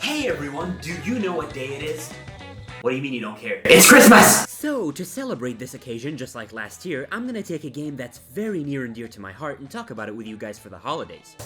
Hey everyone, do you know what day it is? What do you mean you don't care? It's Christmas! So, to celebrate this occasion, just like last year, I'm gonna take a game that's very near and dear to my heart and talk about it with you guys for the holidays.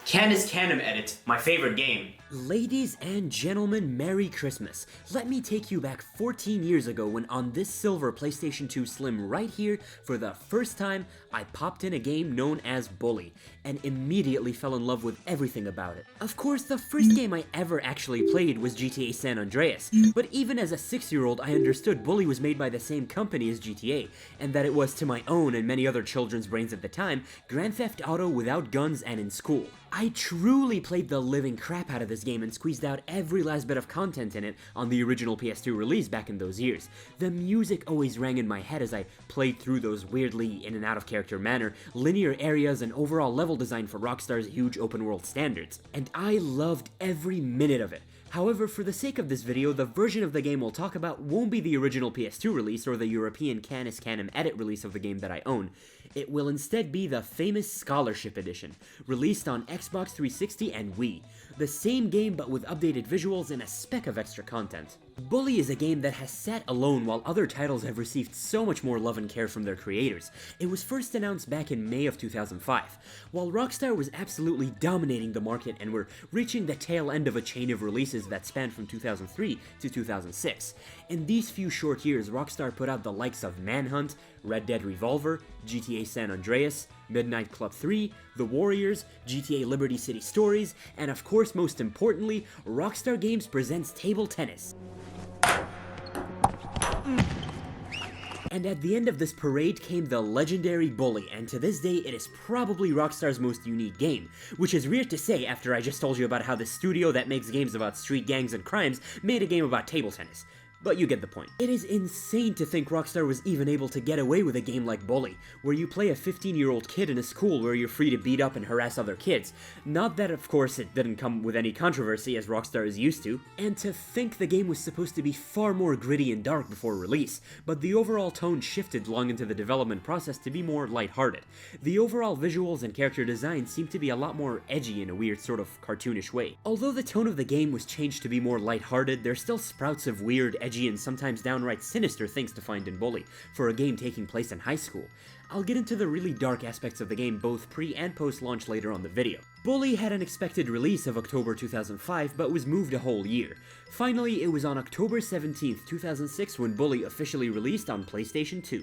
Candace Canham Edit, my favorite game. Ladies and gentlemen, Merry Christmas. Let me take you back 14 years ago when on this silver PlayStation 2 Slim right here, for the first time, I popped in a game known as Bully, and immediately fell in love with everything about it. Of course, the first game I ever actually played was GTA San Andreas, but even as a 6-year-old, I understood Bully was made by the same company as GTA, and that it was, to my own and many other children's brains at the time, Grand Theft Auto without guns and in school. I truly played the living crap out of this game and squeezed out every last bit of content in it on the original PS2 release back in those years. The music always rang in my head as I played through those weirdly in and out of character manner, linear areas and overall level design for Rockstar's huge open world standards. And I loved every minute of it. However, for the sake of this video, the version of the game we'll talk about won't be the original PS2 release or the European Candace Canham Edit release of the game that I own. It will instead be the famous Scholarship Edition, released on Xbox 360 and Wii. The same game but with updated visuals and a speck of extra content. Bully is a game that has sat alone while other titles have received so much more love and care from their creators. It was first announced back in May of 2005, while Rockstar was absolutely dominating the market and were reaching the tail end of a chain of releases that spanned from 2003 to 2006. In these few short years, Rockstar put out the likes of Manhunt, Red Dead Revolver, GTA San Andreas, Midnight Club 3, The Warriors, GTA Liberty City Stories, and of course most importantly, Rockstar Games presents Table Tennis. And at the end of this parade came the legendary Bully, and to this day it is probably Rockstar's most unique game, which is weird to say after I just told you about how the studio that makes games about street gangs and crimes made a game about table tennis. But you get the point. It is insane to think Rockstar was even able to get away with a game like Bully, where you play a 15-year-old kid in a school where you're free to beat up and harass other kids. Not that, of course, it didn't come with any controversy, as Rockstar is used to. And to think the game was supposed to be far more gritty and dark before release, but the overall tone shifted long into the development process to be more lighthearted. The overall visuals and character design seemed to be a lot more edgy in a weird sort of cartoonish way. Although the tone of the game was changed to be more lighthearted, there's still sprouts of weird, edgy, and sometimes downright sinister things to find in Bully, for a game taking place in high school. I'll get into the really dark aspects of the game both pre and post launch later on the video. Bully had an expected release of October 2005, but was moved a whole year. Finally, it was on October 17th, 2006 when Bully officially released on PlayStation 2.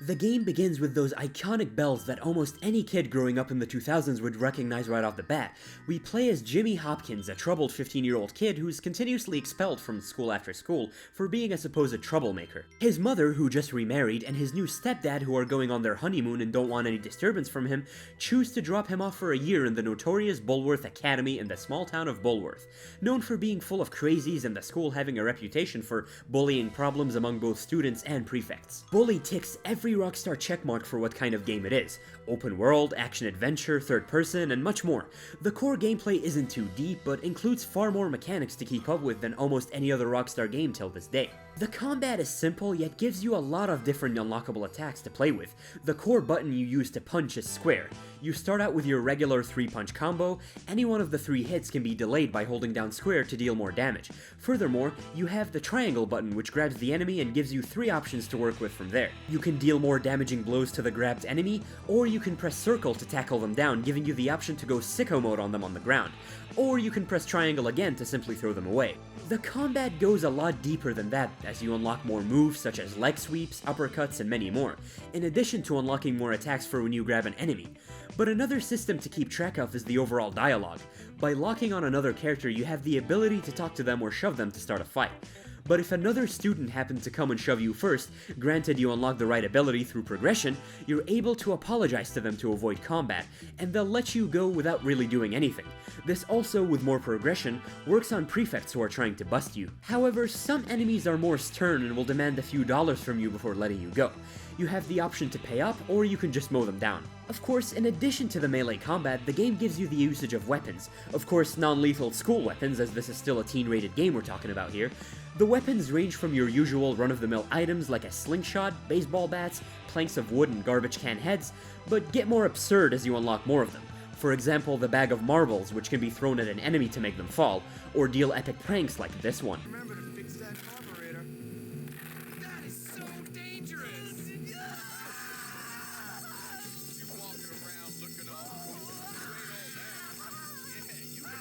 The game begins with those iconic bells that almost any kid growing up in the 2000s would recognize right off the bat. We play as Jimmy Hopkins, a troubled 15-year-old kid who's continuously expelled from school after school for being a supposed troublemaker. His mother, who just remarried, and his new stepdad, who are going on their honeymoon and don't want any disturbance from him, choose to drop him off for a year in the notorious Bulworth Academy in the small town of Bulworth, known for being full of crazies and the school having a reputation for bullying problems among both students and prefects. Bully ticks every Rockstar checkmark for what kind of game it is. Open world, action-adventure, third person, and much more. The core gameplay isn't too deep, but includes far more mechanics to keep up with than almost any other Rockstar game till this day. The combat is simple, yet gives you a lot of different unlockable attacks to play with. The core button you use to punch is square. You start out with your regular 3-punch combo. Any one of the 3 hits can be delayed by holding down square to deal more damage. Furthermore, you have the triangle button, which grabs the enemy and gives you 3 options to work with from there. You can deal more damaging blows to the grabbed enemy, or you can press circle to tackle them down, giving you the option to go sicko mode on them on the ground. Or you can press triangle again to simply throw them away. The combat goes a lot deeper than that, as you unlock more moves such as leg sweeps, uppercuts, and many more, in addition to unlocking more attacks for when you grab an enemy. But another system to keep track of is the overall dialogue. By locking on another character, you have the ability to talk to them or shove them to start a fight. But if another student happens to come and shove you first, granted you unlock the right ability through progression, you're able to apologize to them to avoid combat, and they'll let you go without really doing anything. This also, with more progression, works on prefects who are trying to bust you. However, some enemies are more stern and will demand a few dollars from you before letting you go. You have the option to pay up, or you can just mow them down. Of course, in addition to the melee combat, the game gives you the usage of weapons. Of course, non-lethal school weapons, as this is still a teen-rated game we're talking about here. The weapons range from your usual run-of-the-mill items like a slingshot, baseball bats, planks of wood, and garbage can heads, but get more absurd as you unlock more of them. For example, the bag of marbles, which can be thrown at an enemy to make them fall, or deal epic pranks like this one. Remember to fix that carburetor. That is so dangerous. You walking around looking all cool. Yeah, you look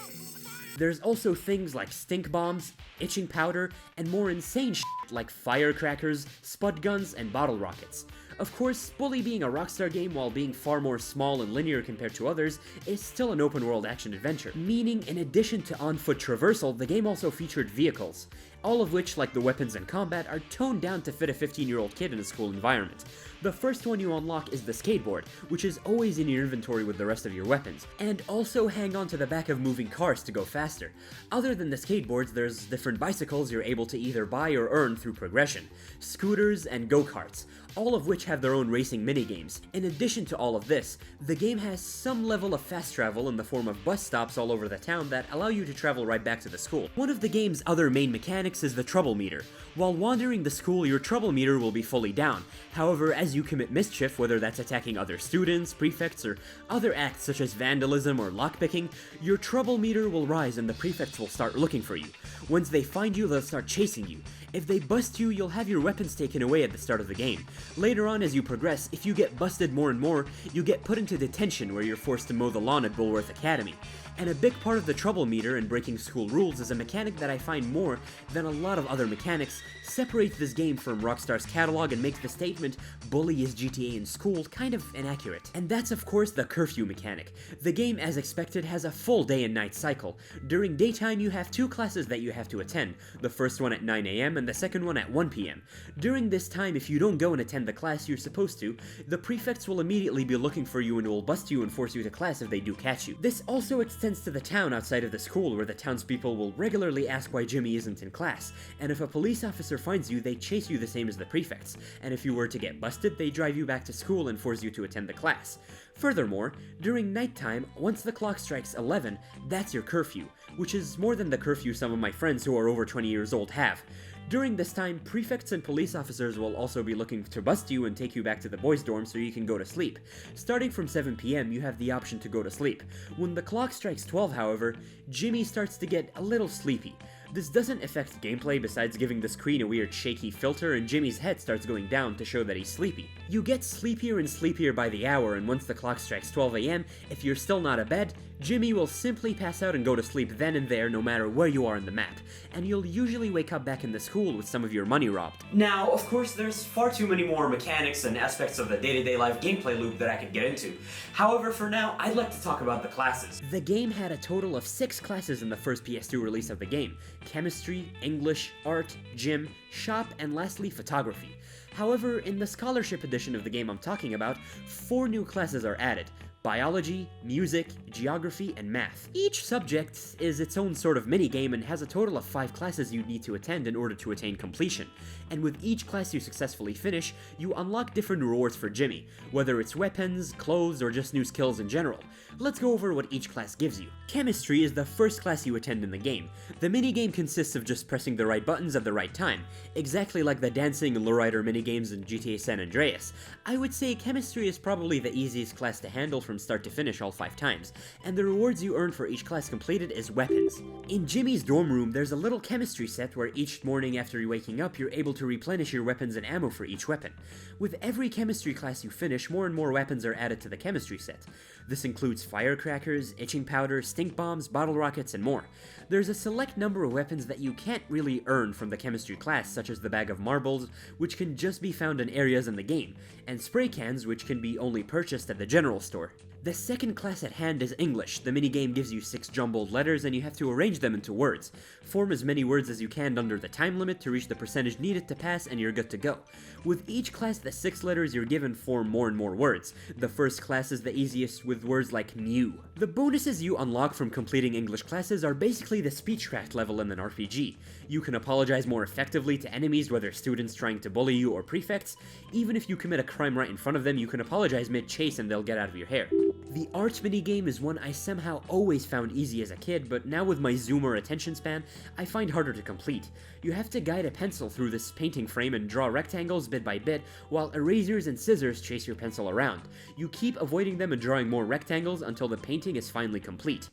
real. There's also things like stink bombs, itching powder, and more insane shit like firecrackers, spud guns, and bottle rockets. Of course, Bully being a Rockstar game while being far more small and linear compared to others, is still an open world action adventure, meaning in addition to on-foot traversal, the game also featured vehicles, all of which, like the weapons and combat, are toned down to fit a 15-year-old kid in a school environment. The first one you unlock is the skateboard, which is always in your inventory with the rest of your weapons, and also hang on to the back of moving cars to go faster. Other than the skateboards, there's different bicycles you're able to either buy or earn through progression, scooters, and go-karts, all of which have their own racing minigames. In addition to all of this, the game has some level of fast travel in the form of bus stops all over the town that allow you to travel right back to the school. One of the game's other main mechanics is the trouble meter. While wandering the school, your trouble meter will be fully down. However, as you commit mischief, whether that's attacking other students, prefects, or other acts such as vandalism or lockpicking, your trouble meter will rise and the prefects will start looking for you. Once they find you, they'll start chasing you. If they bust you, you'll have your weapons taken away at the start of the game. Later on, as you progress, if you get busted more and more, you get put into detention where you're forced to mow the lawn at Bulworth Academy. And a big part of the trouble meter and breaking school rules is a mechanic that I find more than a lot of other mechanics separates this game from Rockstar's catalog and makes the statement, Bully is GTA in school, kind of inaccurate. And that's of course the Curfew Mechanic. The game, as expected, has a full day and night cycle. During daytime you have two classes that you have to attend, the first one at 9 AM and the second one at 1 PM. During this time, if you don't go and attend the class you're supposed to, the prefects will immediately be looking for you and will bust you and force you to class if they do catch you. This also extends to the town outside of the school, where the townspeople will regularly ask why Jimmy isn't in class, and if a police officer finds you, they chase you the same as the prefects, and if you were to get busted, they drive you back to school and force you to attend the class. Furthermore, during nighttime, once the clock strikes 11, that's your curfew, which is more than the curfew some of my friends who are over 20 years old have. During this time, prefects and police officers will also be looking to bust you and take you back to the boys' dorm so you can go to sleep. Starting from 7 PM, you have the option to go to sleep. When the clock strikes 12, however, Jimmy starts to get a little sleepy. This doesn't affect gameplay besides giving the screen a weird shaky filter, and Jimmy's head starts going down to show that he's sleepy. You get sleepier and sleepier by the hour, and once the clock strikes 12 AM, if you're still not abed, Jimmy will simply pass out and go to sleep then and there no matter where you are on the map, and you'll usually wake up back in the school with some of your money robbed. Now, of course, there's far too many more mechanics and aspects of the day-to-day life gameplay loop that I could get into. However, for now, I'd like to talk about the classes. The game had a total of 6 classes in the first PS2 release of the game: chemistry, English, art, gym, shop, and lastly photography. However, in the scholarship edition of the game I'm talking about, 4 new classes are added: biology, music, geography, and math. Each subject is its own sort of minigame and has a total of 5 classes you need to attend in order to attain completion. And with each class you successfully finish, you unlock different rewards for Jimmy, whether it's weapons, clothes, or just new skills in general. Let's go over what each class gives you. Chemistry is the first class you attend in the game. The minigame consists of just pressing the right buttons at the right time, exactly like the dancing and lowrider minigames in GTA San Andreas. I would say chemistry is probably the easiest class to handle from start to finish all 5 times, and the rewards you earn for each class completed is weapons. In Jimmy's dorm room, there's a little chemistry set where each morning after you're waking up, you're able to replenish your weapons and ammo for each weapon. With every chemistry class you finish, more and more weapons are added to the chemistry set. This includes firecrackers, itching powder, stink bombs, bottle rockets, and more. There's a select number of weapons that you can't really earn from the chemistry class, such as the bag of marbles, which can just be found in areas in the game, and spray cans, which can be only purchased at the general store. The second class at hand is English. The minigame gives you 6 jumbled letters and you have to arrange them into words. Form as many words as you can under the time limit to reach the percentage needed to pass and you're good to go. With each class, the 6 letters you're given form more and more words. The first class is the easiest with words like mew. The bonuses you unlock from completing English classes are basically the speechcraft level in an RPG. You can apologize more effectively to enemies, whether students trying to bully you or prefects. Even if you commit a crime right in front of them, you can apologize mid-chase and they'll get out of your hair. The art minigame is one I somehow always found easy as a kid, but now with my zoomer attention span, I find harder to complete. You have to guide a pencil through this painting frame and draw rectangles bit by bit, while erasers and scissors chase your pencil around. You keep avoiding them and drawing more rectangles until the painting is finally complete.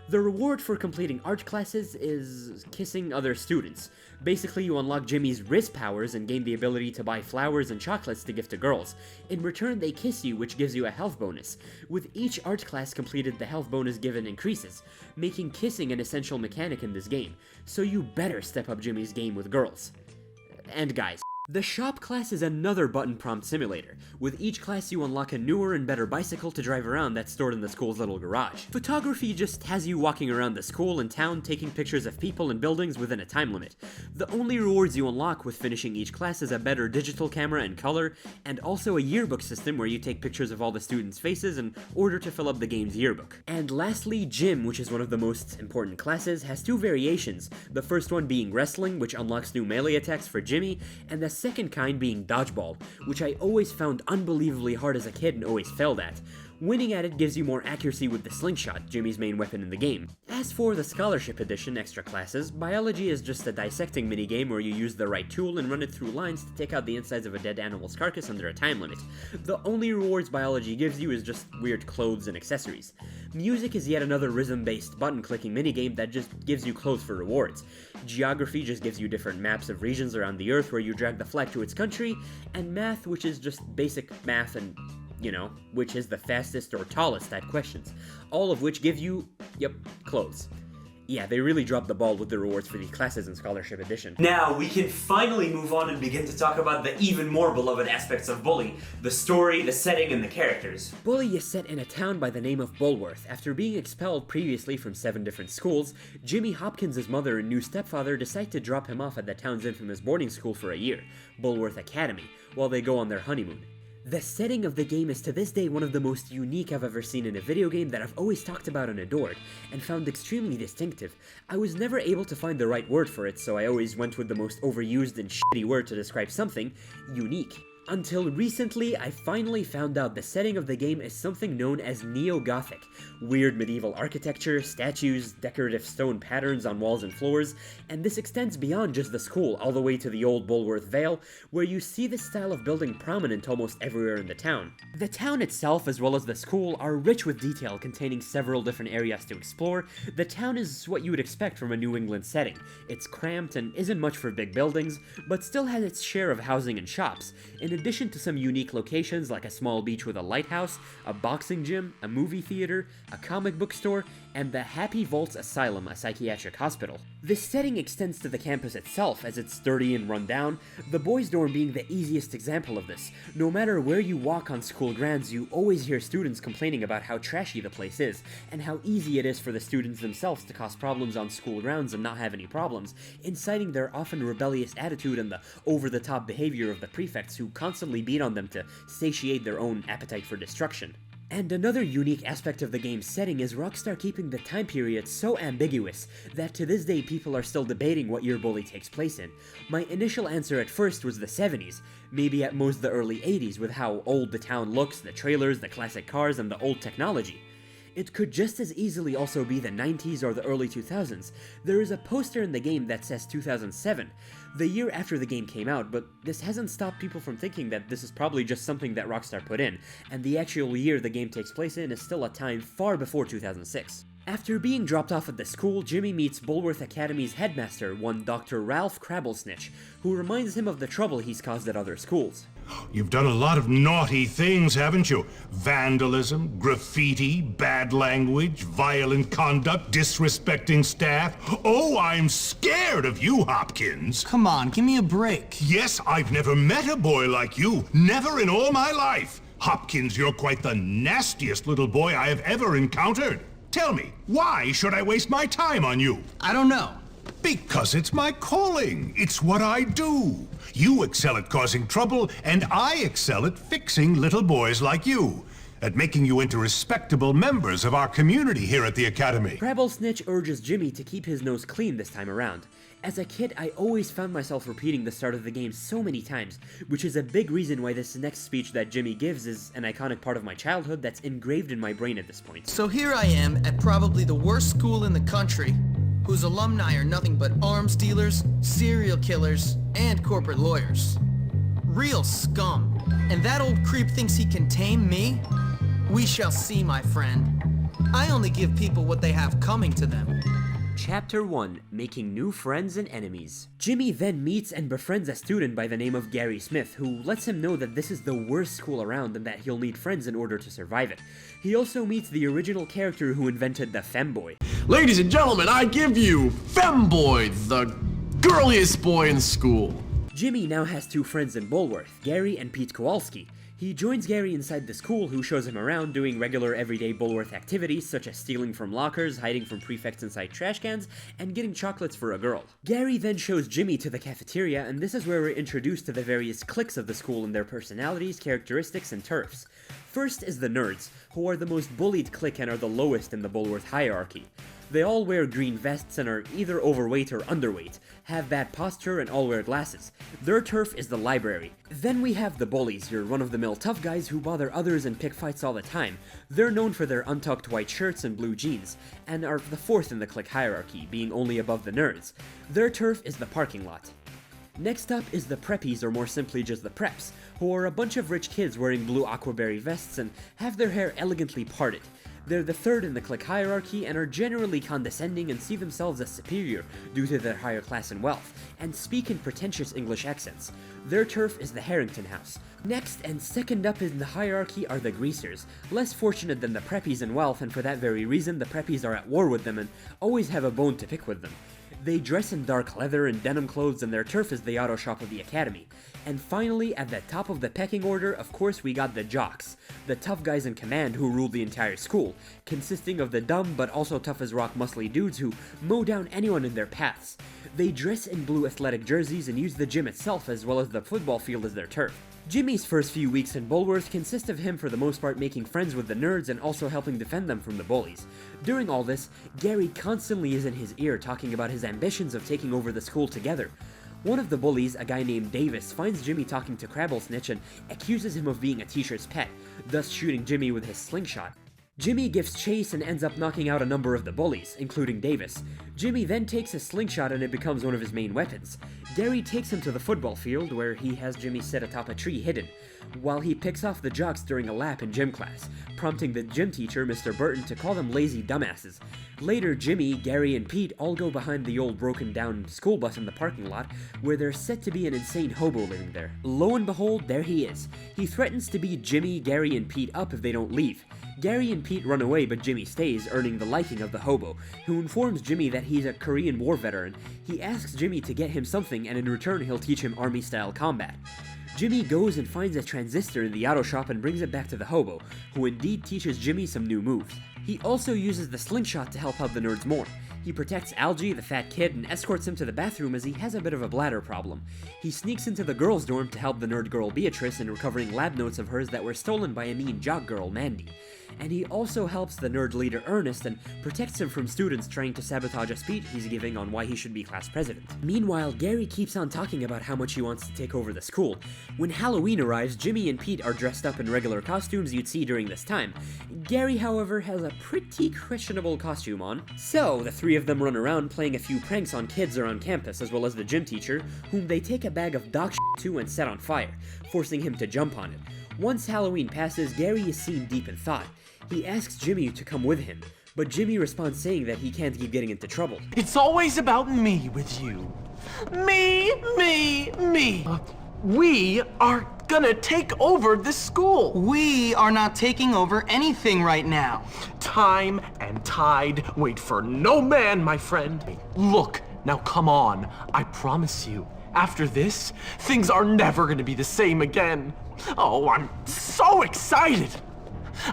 The reward for completing art classes is kissing other students. Basically, you unlock Jimmy's wrist powers and gain the ability to buy flowers and chocolates to gift to girls. In return, they kiss you, which gives you a health bonus. With each art class completed, the health bonus given increases, making kissing an essential mechanic in this game. So you better step up Jimmy's game with girls. And guys. The shop class is another button prompt simulator. With each class you unlock a newer and better bicycle to drive around that's stored in the school's little garage. Photography just has you walking around the school and town taking pictures of people and buildings within a time limit. The only rewards you unlock with finishing each class is a better digital camera and color, and also a yearbook system where you take pictures of all the students' faces in order to fill up the game's yearbook. And lastly, gym, which is one of the most important classes, has two variations, the first one being wrestling, which unlocks new melee attacks for Jimmy, and the second kind being dodgeball, which I always found unbelievably hard as a kid and always failed at. Winning at it gives you more accuracy with the slingshot, Jimmy's main weapon in the game. As for the Scholarship Edition extra classes, biology is just a dissecting minigame where you use the right tool and run it through lines to take out the insides of a dead animal's carcass under a time limit. The only rewards biology gives you is just weird clothes and accessories. Music is yet another rhythm-based button-clicking minigame that just gives you clothes for rewards. Geography just gives you different maps of regions around the Earth where you drag the flag to its country, and math, which is just basic math and which is the fastest or tallest type questions, all of which give you, clothes. Yeah, they really dropped the ball with the rewards for these classes in Scholarship Edition. Now, we can finally move on and begin to talk about the even more beloved aspects of Bully, the story, the setting, and the characters. Bully is set in a town by the name of Bulworth. After being expelled previously from 7 different schools, Jimmy Hopkins' mother and new stepfather decide to drop him off at the town's infamous boarding school for a year, Bulworth Academy, while they go on their honeymoon. The setting of the game is to this day one of the most unique I've ever seen in a video game that I've always talked about and adored, and found extremely distinctive. I was never able to find the right word for it, so I always went with the most overused and shitty word to describe something: unique. Until recently, I finally found out the setting of the game is something known as Neo-Gothic. Weird medieval architecture, statues, decorative stone patterns on walls and floors, and this extends beyond just the school, all the way to the old Bulworth Vale, where you see this style of building prominent almost everywhere in the town. The town itself, as well as the school, are rich with detail, containing several different areas to explore. The town is what you would expect from a New England setting. It's cramped and isn't much for big buildings, but still has its share of housing and shops, in addition to some unique locations like a small beach with a lighthouse, a boxing gym, a movie theater, a comic book store, and the Happy Vaults Asylum, a psychiatric hospital. This setting extends to the campus itself, as it's dirty and run down, the boys' dorm being the easiest example of this. No matter where you walk on school grounds, you always hear students complaining about how trashy the place is, and how easy it is for the students themselves to cause problems on school grounds and not have any problems, inciting their often rebellious attitude and the over-the-top behavior of the prefects who constantly beat on them to satiate their own appetite for destruction. And another unique aspect of the game's setting is Rockstar keeping the time period so ambiguous that to this day people are still debating what year Bully takes place in. My initial answer at first was the 70s, maybe at most the early 80s, with how old the town looks, the trailers, the classic cars, and the old technology. It could just as easily also be the 90s or the early 2000s. There is a poster in the game that says 2007, the year after the game came out, but this hasn't stopped people from thinking that this is probably just something that Rockstar put in, and the actual year the game takes place in is still a time far before 2006. After being dropped off at the school, Jimmy meets Bulworth Academy's headmaster, one Dr. Ralph Crabblesnitch, who reminds him of the trouble he's caused at other schools. You've done a lot of naughty things, haven't you? Vandalism, graffiti, bad language, violent conduct, disrespecting staff. Oh, I'm scared of you, Hopkins. Come on, give me a break. Yes, I've never met a boy like you. Never in all my life. Hopkins, you're quite the nastiest little boy I have ever encountered. Tell me, why should I waste my time on you? I don't know. Because it's my calling. It's what I do. You excel at causing trouble, and I excel at fixing little boys like you. At making you into respectable members of our community here at the Academy. Crabblesnitch urges Jimmy to keep his nose clean this time around. As a kid, I always found myself repeating the start of the game so many times, which is a big reason why this next speech that Jimmy gives is an iconic part of my childhood that's engraved in my brain at this point. So here I am at probably the worst school in the country, whose alumni are nothing but arms dealers, serial killers, and corporate lawyers. Real scum. And that old creep thinks he can tame me? We shall see, my friend. I only give people what they have coming to them. Chapter 1, Making New Friends and Enemies. Jimmy then meets and befriends a student by the name of Gary Smith, who lets him know that this is the worst school around and that he'll need friends in order to survive it. He also meets the original character who invented the femboy. Ladies and gentlemen, I give you Femboy, the girliest boy in school. Jimmy now has two friends in Bulworth, Gary and Pete Kowalski. He joins Gary inside the school, who shows him around doing regular everyday Bulworth activities such as stealing from lockers, hiding from prefects inside trash cans, and getting chocolates for a girl. Gary then shows Jimmy to the cafeteria, and this is where we're introduced to the various cliques of the school and their personalities, characteristics, and turfs. First is the nerds, who are the most bullied clique and are the lowest in the Bulworth hierarchy. They all wear green vests and are either overweight or underweight, have bad posture, and all wear glasses. Their turf is the library. Then we have the bullies, your run-of-the-mill tough guys who bother others and pick fights all the time. They're known for their untucked white shirts and blue jeans, and are the fourth in the clique hierarchy, being only above the nerds. Their turf is the parking lot. Next up is the preppies, or more simply just the preps, who are a bunch of rich kids wearing blue aquaberry vests and have their hair elegantly parted. They're the third in the clique hierarchy and are generally condescending and see themselves as superior due to their higher class and wealth, and speak in pretentious English accents. Their turf is the Harrington House. Next and second up in the hierarchy are the greasers, less fortunate than the preppies in wealth, and for that very reason the preppies are at war with them and always have a bone to pick with them. They dress in dark leather and denim clothes, and their turf is the auto shop of the academy. And finally, at the top of the pecking order, of course, we got the jocks, the tough guys in command who rule the entire school, consisting of the dumb but also tough as rock muscly dudes who mow down anyone in their paths. They dress in blue athletic jerseys and use the gym itself as well as the football field as their turf. Jimmy's first few weeks in Bulworth consist of him for the most part making friends with the nerds and also helping defend them from the bullies. During all this, Gary constantly is in his ear talking about his ambitions of taking over the school together. One of the bullies, a guy named Davis, finds Jimmy talking to Crabblesnitch and accuses him of being a teacher's pet, thus shooting Jimmy with his slingshot. Jimmy gives chase and ends up knocking out a number of the bullies, including Davis. Jimmy then takes his slingshot and it becomes one of his main weapons. Gary takes him to the football field where he has Jimmy sit atop a tree hidden, while he picks off the jocks during a lap in gym class, prompting the gym teacher, Mr. Burton, to call them lazy dumbasses. Later, Jimmy, Gary, and Pete all go behind the old broken down school bus in the parking lot, where there's said to be an insane hobo living there. Lo and behold, there he is. He threatens to beat Jimmy, Gary, and Pete up if they don't leave. Gary and Pete run away, but Jimmy stays, earning the liking of the hobo, who informs Jimmy that he's a Korean War veteran. He asks Jimmy to get him something, and in return he'll teach him army-style combat. Jimmy goes and finds a transistor in the auto shop and brings it back to the hobo, who indeed teaches Jimmy some new moves. He also uses the slingshot to help out the nerds more. He protects Algie, the fat kid, and escorts him to the bathroom as he has a bit of a bladder problem. He sneaks into the girls' dorm to help the nerd girl Beatrice in recovering lab notes of hers that were stolen by a mean jock girl, Mandy. And he also helps the nerd leader Ernest and protects him from students trying to sabotage a speech he's giving on why he should be class president. Meanwhile, Gary keeps on talking about how much he wants to take over the school. When Halloween arrives, Jimmy and Pete are dressed up in regular costumes you'd see during this time. Gary, however, has a pretty questionable costume on. So, the three of them run around playing a few pranks on kids around campus, as well as the gym teacher, whom they take a bag of dog shit to and set on fire, forcing him to jump on it. Once Halloween passes, Gary is seen deep in thought. He asks Jimmy to come with him, but Jimmy responds saying that he can't keep getting into trouble. It's always about me with you. Me. We are gonna take over this school. We are not taking over anything right now. Time and tide wait for no man, my friend. Look, now come on. I promise you, after this, things are never gonna be the same again. Oh, I'm so excited.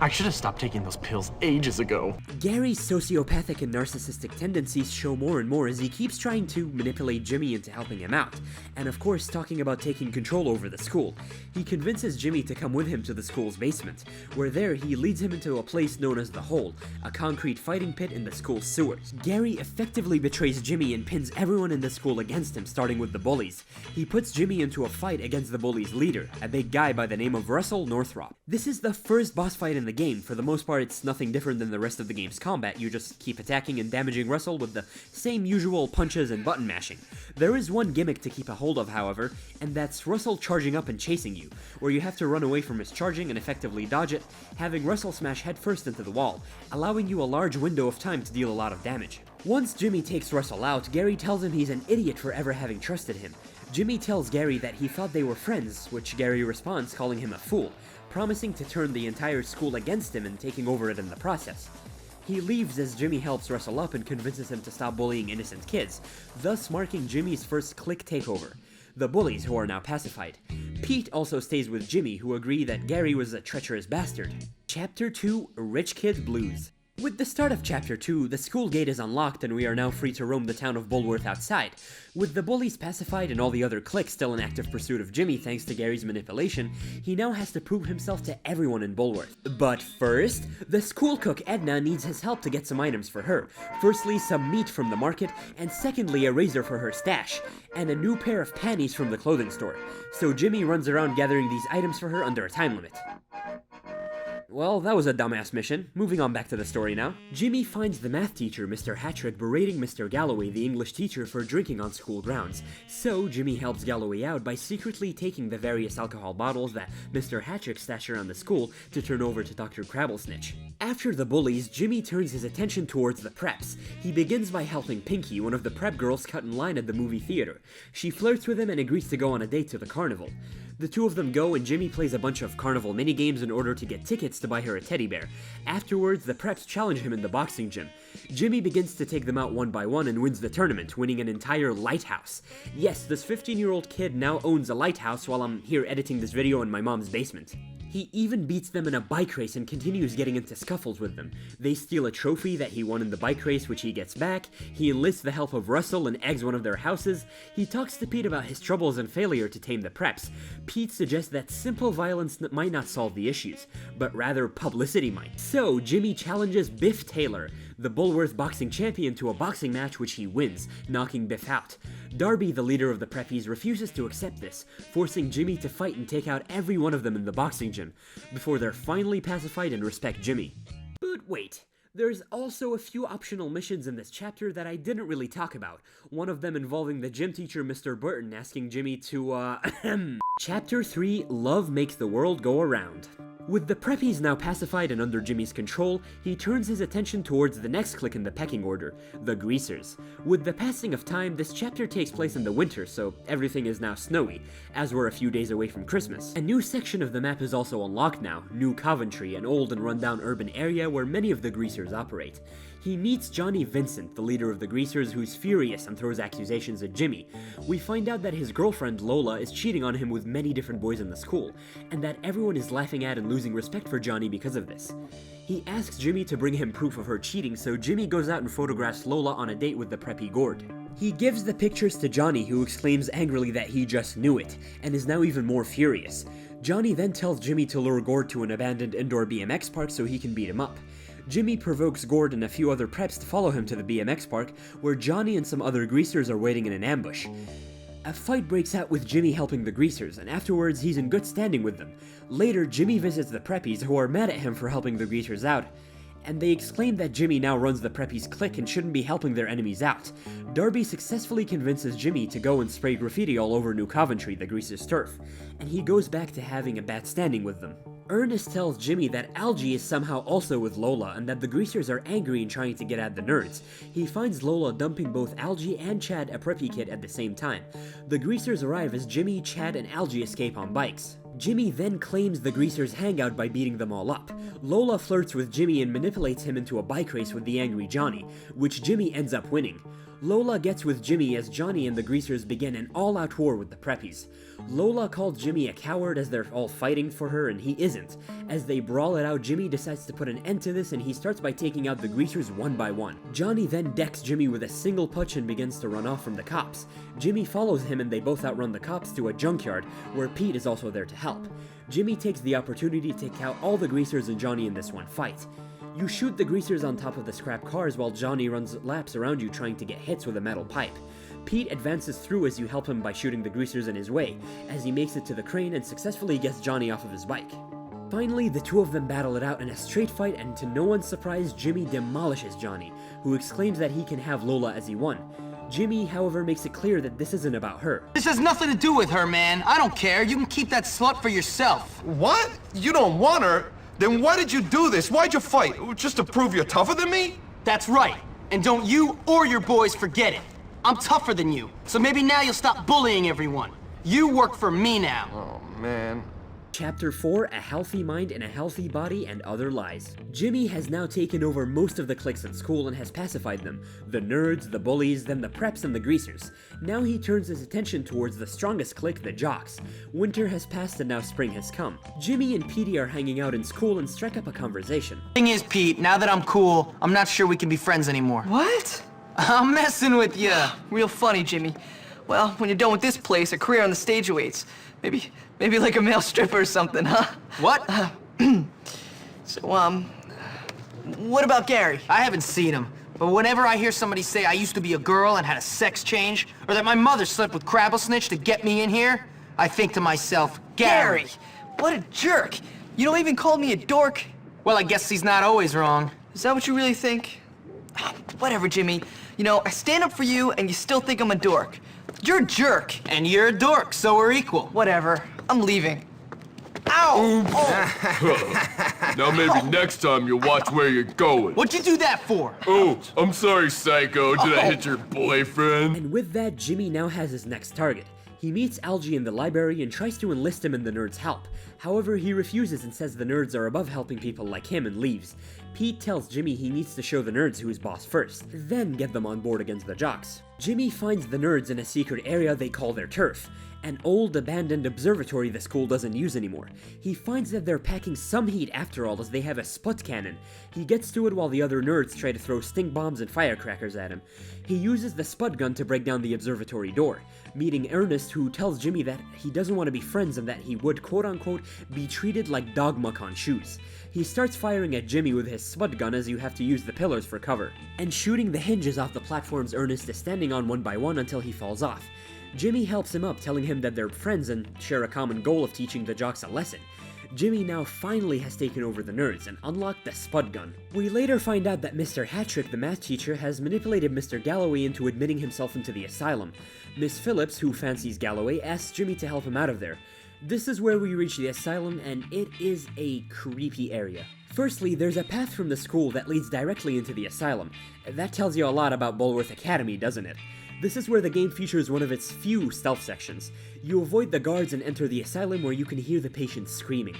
I should have stopped taking those pills ages ago. Gary's sociopathic and narcissistic tendencies show more and more as he keeps trying to manipulate Jimmy into helping him out, and of course talking about taking control over the school. He convinces Jimmy to come with him to the school's basement, where there he leads him into a place known as the Hole, a concrete fighting pit in the school's sewers. Gary effectively betrays Jimmy and pins everyone in the school against him, starting with the bullies. He puts Jimmy into a fight against the bullies' leader, a big guy by the name of Russell Northrop. This is the first boss fight in the game. For the most part, it's nothing different than the rest of the game's combat. You just keep attacking and damaging Russell with the same usual punches and button mashing. There is one gimmick to keep a hold of, however, and that's Russell charging up and chasing you, where you have to run away from his charging and effectively dodge it, having Russell smash headfirst into the wall, allowing you a large window of time to deal a lot of damage. Once Jimmy takes Russell out, Gary tells him he's an idiot for ever having trusted him. Jimmy tells Gary that he thought they were friends, which Gary responds calling him a fool, promising to turn the entire school against him and taking over it in the process. He leaves as Jimmy helps Russell up and convinces him to stop bullying innocent kids, thus marking Jimmy's first clique takeover. The bullies, who are now pacified. Pete also stays with Jimmy, who agree that Gary was a treacherous bastard. Chapter 2: Rich Kid Blues. With the start of Chapter 2, the school gate is unlocked and we are now free to roam the town of Bulworth outside. With the bullies pacified and all the other cliques still in active pursuit of Jimmy thanks to Gary's manipulation, he now has to prove himself to everyone in Bulworth. But first, the school cook Edna needs his help to get some items for her. Firstly, some meat from the market, and secondly, a razor for her stash, and a new pair of panties from the clothing store. So Jimmy runs around gathering these items for her under a time limit. Well, that was a dumbass mission. Moving on back to the story now. Jimmy finds the math teacher, Mr. Hattrick, berating Mr. Galloway, the English teacher, for drinking on school grounds. So, Jimmy helps Galloway out by secretly taking the various alcohol bottles that Mr. Hattrick stashed around the school to turn over to Dr. Crabblesnitch. After the bullies, Jimmy turns his attention towards the preps. He begins by helping Pinky, one of the prep girls cut in line at the movie theater. She flirts with him and agrees to go on a date to the carnival. The two of them go and Jimmy plays a bunch of carnival minigames in order to get tickets to buy her a teddy bear. Afterwards, the preps challenge him in the boxing gym. Jimmy begins to take them out one by one and wins the tournament, winning an entire lighthouse. Yes, this 15-year-old kid now owns a lighthouse while I'm here editing this video in my mom's basement. He even beats them in a bike race and continues getting into scuffles with them. They steal a trophy that he won in the bike race, which he gets back. He enlists the help of Russell and eggs one of their houses. He talks to Pete about his troubles and failure to tame the preps. Pete suggests that simple violence might not solve the issues, but rather publicity might. So, Jimmy challenges Biff Taylor, the Bulworth boxing champion, to a boxing match which he wins, knocking Biff out. Darby, the leader of the preppies, refuses to accept this, forcing Jimmy to fight and take out every one of them in the boxing gym, before they're finally pacified and respect Jimmy. But wait, there's also a few optional missions in this chapter that I didn't really talk about, one of them involving the gym teacher Mr. Burton asking Jimmy to, Chapter 3: Love Makes the World Go Around. With the preppies now pacified and under Jimmy's control, he turns his attention towards the next clique in the pecking order, the Greasers. With the passing of time, this chapter takes place in the winter, so everything is now snowy, as we're a few days away from Christmas. A new section of the map is also unlocked now, New Coventry, an old and rundown urban area where many of the Greasers operate. He meets Johnny Vincent, the leader of the Greasers, who's furious and throws accusations at Jimmy. We find out that his girlfriend Lola is cheating on him with many different boys in the school, and that everyone is laughing at and losing respect for Johnny because of this. He asks Jimmy to bring him proof of her cheating, so Jimmy goes out and photographs Lola on a date with the preppy Gord. He gives the pictures to Johnny, who exclaims angrily that he just knew it, and is now even more furious. Johnny then tells Jimmy to lure Gord to an abandoned indoor BMX park so he can beat him up. Jimmy provokes Gord and a few other preps to follow him to the BMX park, where Johnny and some other Greasers are waiting in an ambush. A fight breaks out with Jimmy helping the Greasers, and afterwards he's in good standing with them. Later, Jimmy visits the preppies, who are mad at him for helping the Greasers out, and they exclaim that Jimmy now runs the preppies clique and shouldn't be helping their enemies out. Darby successfully convinces Jimmy to go and spray graffiti all over New Coventry, the Greasers' turf, and he goes back to having a bad standing with them. Ernest tells Jimmy that Algie is somehow also with Lola and that the Greasers are angry and trying to get at the nerds. He finds Lola dumping both Algie and Chad, a preppy kid, at the same time. The Greasers arrive as Jimmy, Chad, and Algie escape on bikes. Jimmy then claims the Greasers' hangout by beating them all up. Lola flirts with Jimmy and manipulates him into a bike race with the angry Johnny, which Jimmy ends up winning. Lola gets with Jimmy as Johnny and the Greasers begin an all-out war with the Preppies. Lola called Jimmy a coward as they're all fighting for her, and he isn't. As they brawl it out, Jimmy decides to put an end to this, and he starts by taking out the Greasers one by one. Johnny then decks Jimmy with a single punch and begins to run off from the cops. Jimmy follows him and they both outrun the cops to a junkyard, where Pete is also there to help. Jimmy takes the opportunity to take out all the Greasers and Johnny in this one fight. You shoot the Greasers on top of the scrap cars while Johnny runs laps around you trying to get hits with a metal pipe. Pete advances through as you help him by shooting the Greasers in his way, as he makes it to the crane and successfully gets Johnny off of his bike. Finally, the two of them battle it out in a straight fight, and to no one's surprise, Jimmy demolishes Johnny, who exclaims that he can have Lola as he won. Jimmy, however, makes it clear that this isn't about her. This has nothing to do with her, man. I don't care. You can keep that slut for yourself. What? You don't want her? Then why did you do this? Why'd you fight? Just to prove you're tougher than me? That's right. And don't you or your boys forget it. I'm tougher than you, so maybe now you'll stop bullying everyone. You work for me now. Oh, man. Chapter 4, A Healthy Mind in a Healthy Body and Other Lies. Jimmy has now taken over most of the cliques at school and has pacified them. The nerds, the bullies, then the preps and the greasers. Now he turns his attention towards the strongest clique, the jocks. Winter has passed and now spring has come. Jimmy and Petey are hanging out in school and strike up a conversation. Thing is, Pete, now that I'm cool, I'm not sure we can be friends anymore. What? I'm messing with you. Real funny, Jimmy. Well, when you're done with this place, a career on the stage awaits. Maybe like a male stripper or something, huh? What? So, what about Gary? I haven't seen him, but whenever I hear somebody say I used to be a girl and had a sex change, or that my mother slept with Crabblesnitch to get me in here, I think to myself, Gary! What a jerk! You don't even call me a dork. Well, I guess he's not always wrong. Is that what you really think? Whatever, Jimmy. You know, I stand up for you and you still think I'm a dork. You're a jerk. And you're a dork, so we're equal. Whatever. I'm leaving. Ow! Now maybe next time you'll watch where you're going. What'd you do that for? Oh, I'm sorry, Psycho. Did I hit your boyfriend? And with that, Jimmy now has his next target. He meets Algie in the library and tries to enlist him in the nerds' help. However, he refuses and says the nerds are above helping people like him and leaves. Pete tells Jimmy he needs to show the nerds who's boss first, then get them on board against the jocks. Jimmy finds the nerds in a secret area they call their turf, an old abandoned observatory the school doesn't use anymore. He finds that they're packing some heat after all, as they have a spud cannon. He gets to it while the other nerds try to throw stink bombs and firecrackers at him. He uses the spud gun to break down the observatory door, meeting Ernest, who tells Jimmy that he doesn't want to be friends and that he would quote-unquote be treated like dog muck on shoes. He starts firing at Jimmy with his spud gun, as you have to use the pillars for cover, and shooting the hinges off the platforms Ernest is standing on one by one until he falls off. Jimmy helps him up, telling him that they're friends and share a common goal of teaching the jocks a lesson. Jimmy now finally has taken over the nerds and unlocked the spud gun. We later find out that Mr. Hattrick, the math teacher, has manipulated Mr. Galloway into admitting himself into the asylum. Miss Phillips, who fancies Galloway, asks Jimmy to help him out of there. This is where we reach the asylum, and it is a creepy area. Firstly, there's a path from the school that leads directly into the asylum. That tells you a lot about Bulworth Academy, doesn't it? This is where the game features one of its few stealth sections. You avoid the guards and enter the asylum, where you can hear the patients screaming.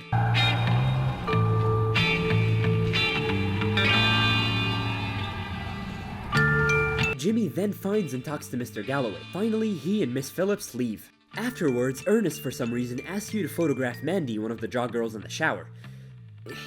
Jimmy then finds and talks to Mr. Galloway. Finally, he and Miss Phillips leave. Afterwards, Ernest, for some reason, asks you to photograph Mandy, one of the jock girls in the shower.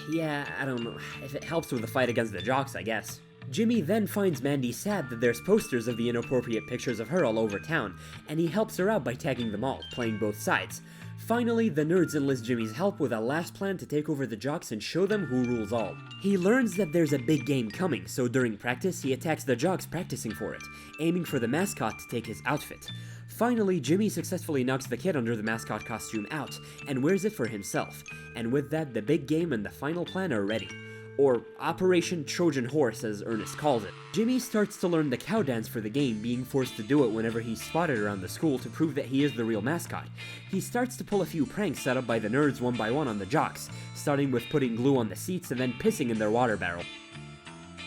Yeah, I don't know. If it helps with the fight against the jocks, I guess. Jimmy then finds Mandy sad that there's posters of the inappropriate pictures of her all over town, and he helps her out by tagging them all, playing both sides. Finally, the nerds enlist Jimmy's help with a last plan to take over the jocks and show them who rules all. He learns that there's a big game coming, so during practice, he attacks the jocks practicing for it, aiming for the mascot to take his outfit. Finally, Jimmy successfully knocks the kid under the mascot costume out, and wears it for himself. And with that, the big game and the final plan are ready. Or Operation Trojan Horse, as Ernest calls it. Jimmy starts to learn the cow dance for the game, being forced to do it whenever he's spotted around the school to prove that he is the real mascot. He starts to pull a few pranks set up by the nerds one by one on the jocks, starting with putting glue on the seats and then pissing in their water barrel.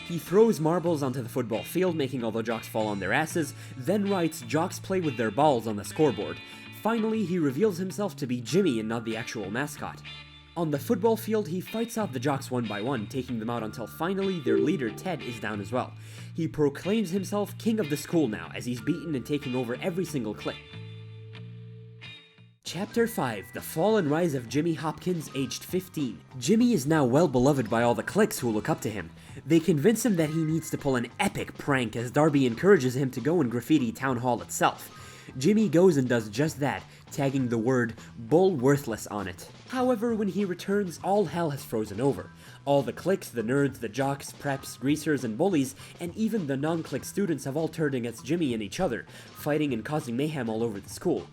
He throws marbles onto the football field, making all the jocks fall on their asses, then writes "Jocks play with their balls" on the scoreboard. Finally, he reveals himself to be Jimmy and not the actual mascot. On the football field, he fights off the jocks one by one, taking them out until finally their leader, Ted, is down as well. He proclaims himself king of the school now, as he's beaten and taking over every single clique. Chapter 5, The Fall and Rise of Jimmy Hopkins, aged 15. Jimmy is now well beloved by all the cliques who look up to him. They convince him that he needs to pull an epic prank as Darby encourages him to go and graffiti Town Hall itself. Jimmy goes and does just that, tagging the word "bull worthless" on it. However, when he returns, all hell has frozen over. All the cliques, the nerds, the jocks, preps, greasers, and bullies, and even the non-clique students have all turned against Jimmy and each other, fighting and causing mayhem all over the school.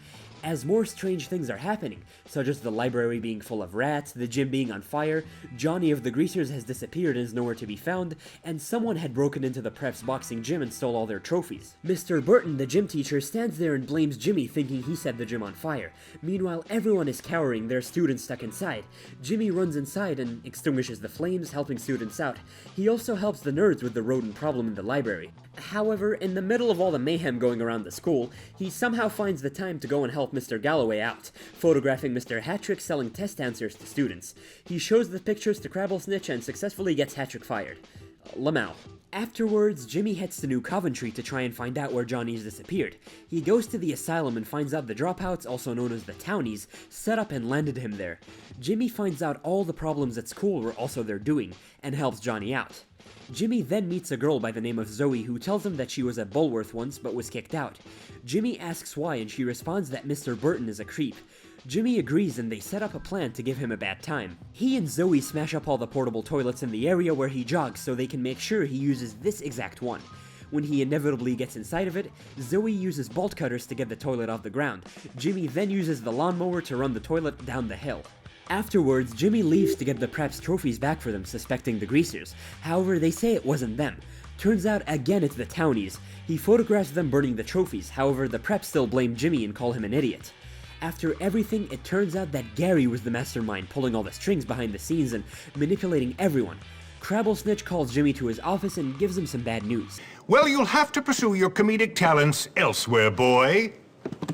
As more strange things are happening, such as the library being full of rats, the gym being on fire, Johnny of the Greasers has disappeared and is nowhere to be found, and someone had broken into the prep's boxing gym and stole all their trophies. Mr. Burton, the gym teacher, stands there and blames Jimmy, thinking he set the gym on fire. Meanwhile, everyone is cowering, their students stuck inside. Jimmy runs inside and extinguishes the flames, helping students out. He also helps the nerds with the rodent problem in the library. However, in the middle of all the mayhem going around the school, he somehow finds the time to go and help Mr. Galloway out, photographing Mr. Hattrick selling test answers to students. He shows the pictures to Crabblesnitch and successfully gets Hattrick fired. lmao. Afterwards, Jimmy heads to New Coventry to try and find out where Johnny's disappeared. He goes to the asylum and finds out the dropouts, also known as the townies, set up and landed him there. Jimmy finds out all the problems at school were also their doing, and helps Johnny out. Jimmy then meets a girl by the name of Zoe who tells him that she was at Bulworth once but was kicked out. Jimmy asks why and she responds that Mr. Burton is a creep. Jimmy agrees and they set up a plan to give him a bad time. He and Zoe smash up all the portable toilets in the area where he jogs so they can make sure he uses this exact one. When he inevitably gets inside of it, Zoe uses bolt cutters to get the toilet off the ground. Jimmy then uses the lawnmower to run the toilet down the hill. Afterwards, Jimmy leaves to get the prep's trophies back for them, suspecting the greasers. However, they say it wasn't them. Turns out again it's the townies. He photographs them burning the trophies, however the preps still blame Jimmy and call him an idiot. After everything, it turns out that Gary was the mastermind pulling all the strings behind the scenes and manipulating everyone. Crabblesnitch calls Jimmy to his office and gives him some bad news. Well, you'll have to pursue your comedic talents elsewhere, boy.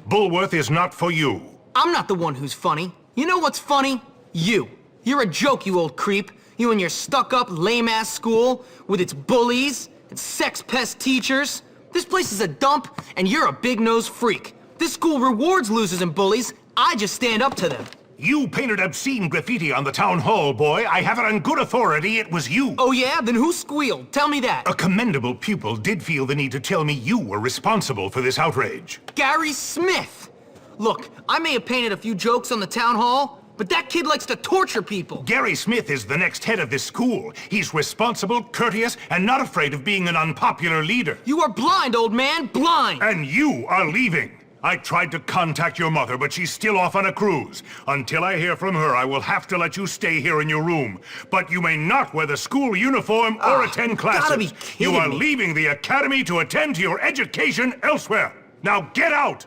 Bulworth is not for you. I'm not the one who's funny. You know what's funny? You. You're a joke, you old creep. You and your stuck-up, lame-ass school with its bullies and sex-pest teachers. This place is a dump, and you're a big-nosed freak. This school rewards losers and bullies. I just stand up to them. You painted obscene graffiti on the town hall, boy. I have it on good authority it was you. Oh yeah? Then who squealed? Tell me that. A commendable pupil did feel the need to tell me you were responsible for this outrage. Gary Smith! Look, I may have painted a few jokes on the town hall, but that kid likes to torture people. Gary Smith is the next head of this school. He's responsible, courteous, and not afraid of being an unpopular leader. You are blind, old man, blind! And you are leaving. I tried to contact your mother, but she's still off on a cruise. Until I hear from her, I will have to let you stay here in your room. But you may not wear the school uniform or attend classes. Gotta be kidding You are me. leaving the academy to attend to your education elsewhere. Now get out!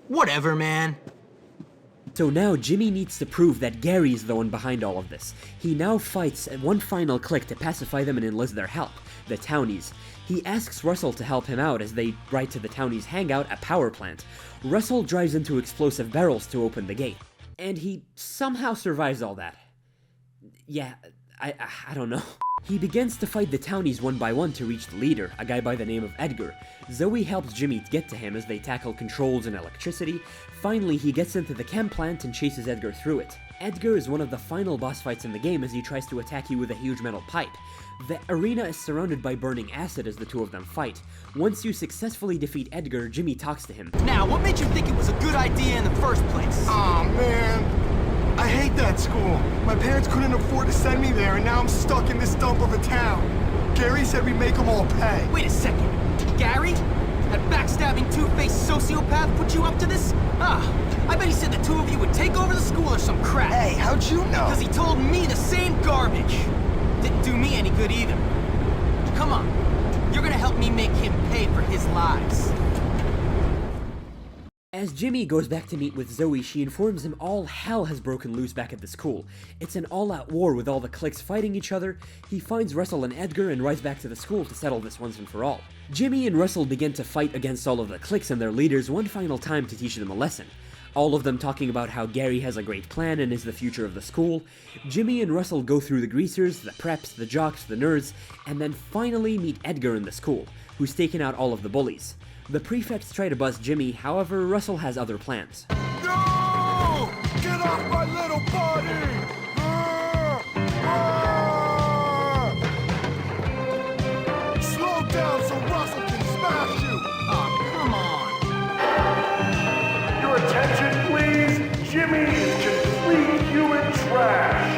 Whatever, man. So now Jimmy needs to prove that Gary is the one behind all of this. He now fights one final clique to pacify them and enlist their help, the townies. He asks Russell to help him out as they ride to the townies' hangout, a power plant. Russell drives into explosive barrels to open the gate. And he somehow survives all that. Yeah, I don't know. He begins to fight the townies one by one to reach the leader, a guy by the name of Edgar. Zoe helps Jimmy get to him as they tackle controls and electricity. Finally, he gets into the chem plant and chases Edgar through it. Edgar is one of the final boss fights in the game as he tries to attack you with a huge metal pipe. The arena is surrounded by burning acid as the two of them fight. Once you successfully defeat Edgar, Jimmy talks to him. Now, what made you think it was a good idea in the first place? Aw, man. I hate that school. My parents couldn't afford to send me there, and now I'm stuck in this dump of a town. Gary said we'd make them all pay. Wait a second. Gary? That backstabbing, two-faced sociopath put you up to this? I bet he said the two of you would take over the school or some crap. Hey, how'd you know? Because he told me the same garbage. Didn't do me any good either. Come on. You're gonna help me make him pay for his lies. As Jimmy goes back to meet with Zoe, she informs him all hell has broken loose back at the school. It's an all-out war with all the cliques fighting each other. He finds Russell and Edgar and rides back to the school to settle this once and for all. Jimmy and Russell begin to fight against all of the cliques and their leaders one final time to teach them a lesson. all of them talking about how Gary has a great plan and is the future of the school. Jimmy and Russell go through the greasers, the preps, the jocks, the nerds, and then finally meet Edgar in the school, who's taken out all of the bullies. The prefects try to bust Jimmy, however, Russell has other plans. No! Get off my little body! Slow down so Russell can smash you! Oh, come on. Your attention, please. Jimmy is complete human trash.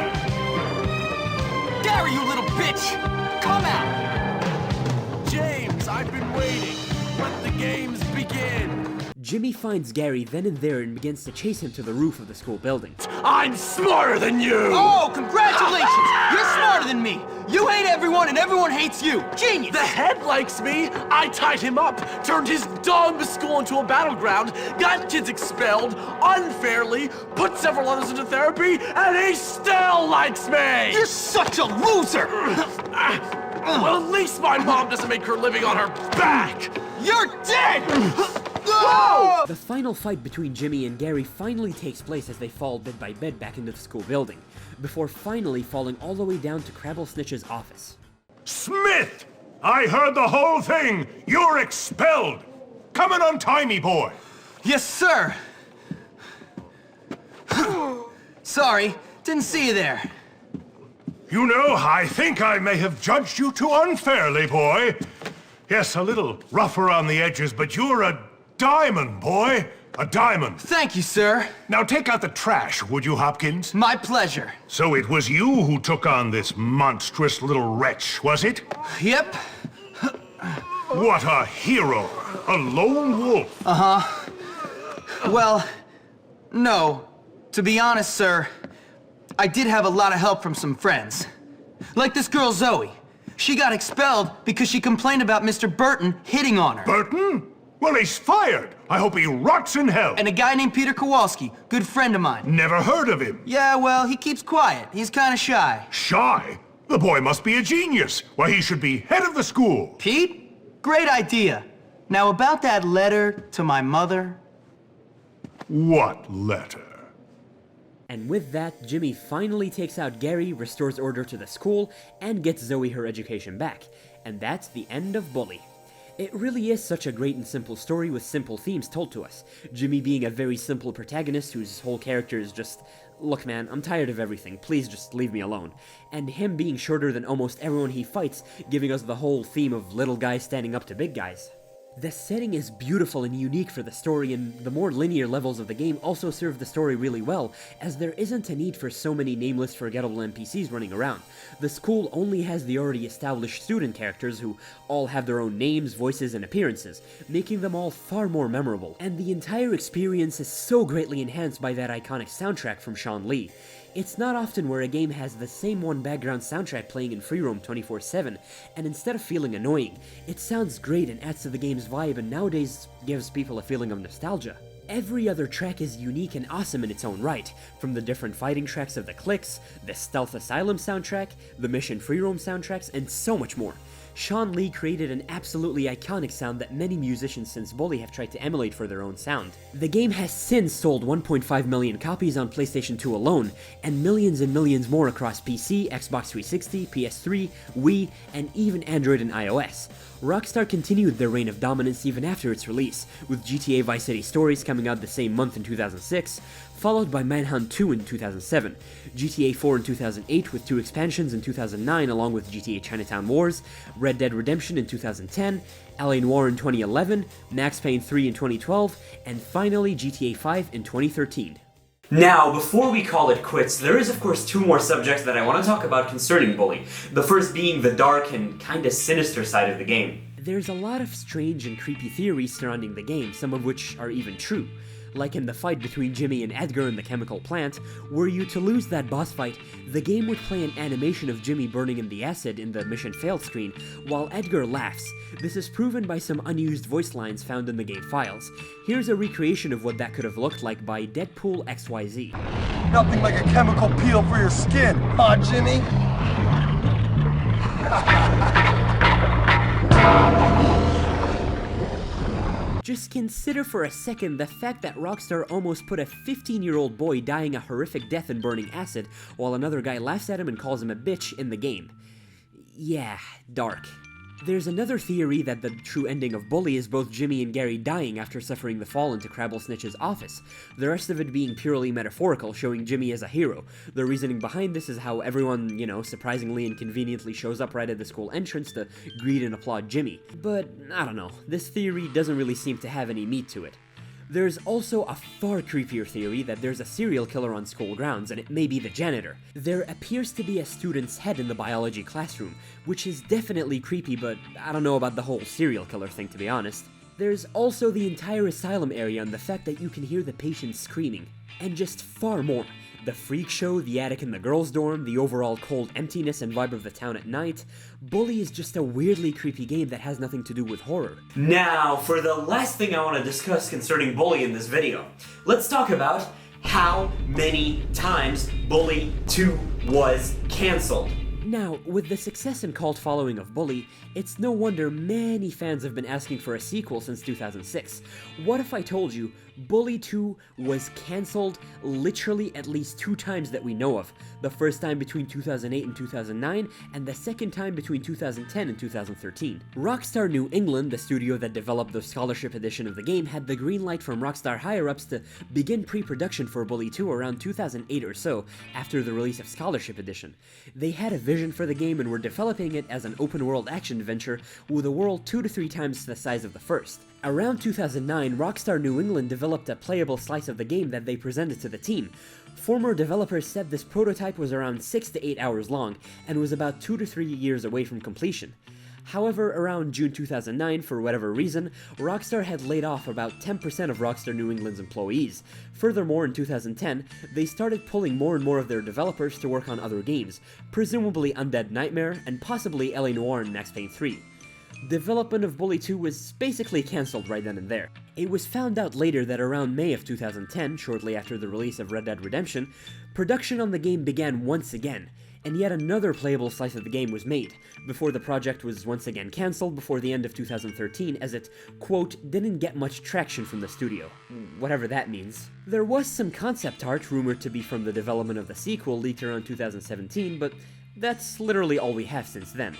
Gary, you little bitch! Come out! James, I've been waiting. Let the games begin. Jimmy finds Gary then and there and begins to chase him to the roof of the school building. I'm smarter than you! Oh, congratulations! You're smarter than me! You hate everyone and everyone hates you! Genius! The head likes me. I tied him up, turned his dumb school into a battleground, got kids expelled unfairly, put several others into therapy, and he still likes me! You're such a loser! Well, at least my mom doesn't make her living on her back! You're dead! The final fight between Jimmy and Gary finally takes place as they fall bit by bit back into the school building, before finally falling all the way down to Crabblesnitch's office. Smith! I heard the whole thing! You're expelled! Come and untie me, boy! Yes, sir! Sorry, didn't see you there. You know, I think I may have judged you too unfairly, boy. Yes, a little rough around the edges, but you're a diamond, boy. A diamond. Thank you, sir. Now take out the trash, would you, Hopkins? My pleasure. So it was you who took on this monstrous little wretch, was it? Yep. What a hero. A lone wolf. Well, no. To be honest, sir, I did have a lot of help from some friends. Like this girl, Zoe. She got expelled because she complained about Mr. Burton hitting on her. Burton? Well, he's fired. I hope he rots in hell. And a guy named Peter Kowalski, good friend of mine. Never heard of him. Yeah, well, he keeps quiet. He's kind of shy. Shy? The boy must be a genius. Why, he should be head of the school. Pete? Great idea. Now, about that letter to my mother. What letter? And with that, Jimmy finally takes out Gary, restores order to the school, and gets Zoe her education back. And that's the end of Bully. It really is such a great and simple story with simple themes told to us. Jimmy being a very simple protagonist whose whole character is just, look man, I'm tired of everything, please just leave me alone. And him being shorter than almost everyone he fights, giving us the whole theme of little guys standing up to big guys. The setting is beautiful and unique for the story, and the more linear levels of the game also serve the story really well, as there isn't a need for so many nameless, forgettable NPCs running around. The school only has the already established student characters who all have their own names, voices, and appearances, making them all far more memorable. And the entire experience is so greatly enhanced by that iconic soundtrack from Sean Lee. It's not often where a game has the same one background soundtrack playing in free roam 24/7, and instead of feeling annoying, it sounds great and adds to the game's vibe and nowadays gives people a feeling of nostalgia. Every other track is unique and awesome in its own right, from the different fighting tracks of the Clicks, the Stealth Asylum soundtrack, the Mission Free Roam soundtracks, and so much more. Sean Lee created an absolutely iconic sound that many musicians since Bully have tried to emulate for their own sound. The game has since sold 1.5 million copies on PlayStation 2 alone, and millions more across PC, Xbox 360, PS3, Wii, and even Android and iOS. Rockstar continued their reign of dominance even after its release, with GTA Vice City Stories coming out the same month in 2006, followed by Manhunt 2 in 2007, GTA 4 in 2008 with 2 expansions in 2009 along with GTA Chinatown Wars, Red Dead Redemption in 2010, LA Noire in 2011, Max Payne 3 in 2012, and finally GTA 5 in 2013. Now, before we call it quits, there is of course 2 more subjects that I want to talk about concerning Bully. The first being the dark and kinda sinister side of the game. There's a lot of strange and creepy theories surrounding the game, some of which are even true. Like in the fight between Jimmy and Edgar in the chemical plant, were you to lose that boss fight, the game would play an animation of Jimmy burning in the acid in the mission failed screen, while Edgar laughs. This is proven by some unused voice lines found in the game files. Here's a recreation of what that could have looked like by Deadpool XYZ. Nothing like a chemical peel for your skin, huh, Jimmy? Just consider for a second the fact that Rockstar almost put a 15-year-old boy dying a horrific death in burning acid while another guy laughs at him and calls him a bitch in the game. Yeah, dark. There's another theory that the true ending of Bully is both Jimmy and Gary dying after suffering the fall into Crabblesnitch's office, the rest of it being purely metaphorical, showing Jimmy as a hero. The reasoning behind this is how everyone, surprisingly and conveniently shows up right at the school entrance to greet and applaud Jimmy. But, I don't know, this theory doesn't really seem to have any meat to it. There's also a far creepier theory that there's a serial killer on school grounds, and it may be the janitor. There appears to be a student's head in the biology classroom, which is definitely creepy, but I don't know about the whole serial killer thing, to be honest. There's also the entire asylum area and the fact that you can hear the patients screaming. And just far more. The freak show, the attic in the girls' dorm, the overall cold emptiness and vibe of the town at night. Bully is just a weirdly creepy game that has nothing to do with horror. Now, for the last thing I want to discuss concerning Bully in this video, let's talk about how many times Bully 2 was cancelled. Now, with the success and cult following of Bully, it's no wonder many fans have been asking for a sequel since 2006. What if I told you Bully 2 was cancelled literally at least 2 times that we know of? The first time between 2008 and 2009, and the second time between 2010 and 2013. Rockstar New England, the studio that developed the scholarship edition of the game, had the green light from Rockstar higher-ups to begin pre-production for Bully 2 around 2008 or so, after the release of Scholarship Edition. They had a vision for the game and were developing it as an open-world action adventure with a world 2 to 3 times the size of the first. Around 2009, Rockstar New England developed a playable slice of the game that they presented to the team. Former developers said this prototype was around 6 to 8 hours long and was about 2 to 3 years away from completion. However, around June 2009, for whatever reason, Rockstar had laid off about 10% of Rockstar New England's employees. Furthermore, in 2010, they started pulling more and more of their developers to work on other games, presumably Undead Nightmare and possibly LA Noire and Max Payne 3. Development of Bully 2 was basically cancelled right then and there. It was found out later that around May of 2010, shortly after the release of Red Dead Redemption, production on the game began once again, and yet another playable slice of the game was made, before the project was once again cancelled before the end of 2013 as it, quote, didn't get much traction from the studio. Whatever that means. There was some concept art rumored to be from the development of the sequel leaked around 2017, but that's literally all we have since then.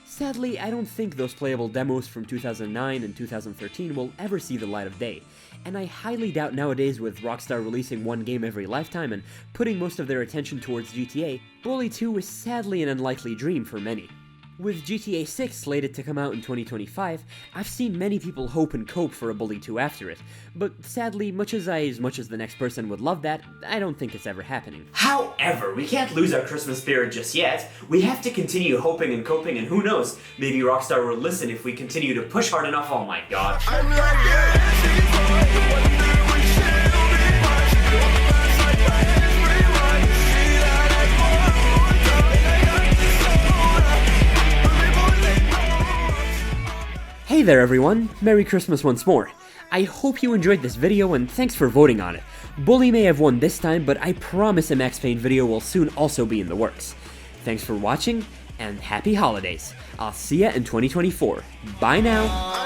Sadly, I don't think those playable demos from 2009 and 2013 will ever see the light of day, and I highly doubt nowadays with Rockstar releasing one game every lifetime and putting most of their attention towards GTA, Bully 2 is sadly an unlikely dream for many. With GTA 6 slated to come out in 2025, I've seen many people hope and cope for a Bully 2 after it, but sadly, much as the next person would love that, I don't think it's ever happening. However, we can't lose our Christmas spirit just yet. We have to continue hoping and coping, and who knows, maybe Rockstar will listen if we continue to push hard enough. Oh my god. Hey there everyone, Merry Christmas once more. I hope you enjoyed this video and thanks for voting on it. Bully may have won this time, but I promise a Max Payne video will soon also be in the works. Thanks for watching, and happy holidays. I'll see ya in 2024. Bye now!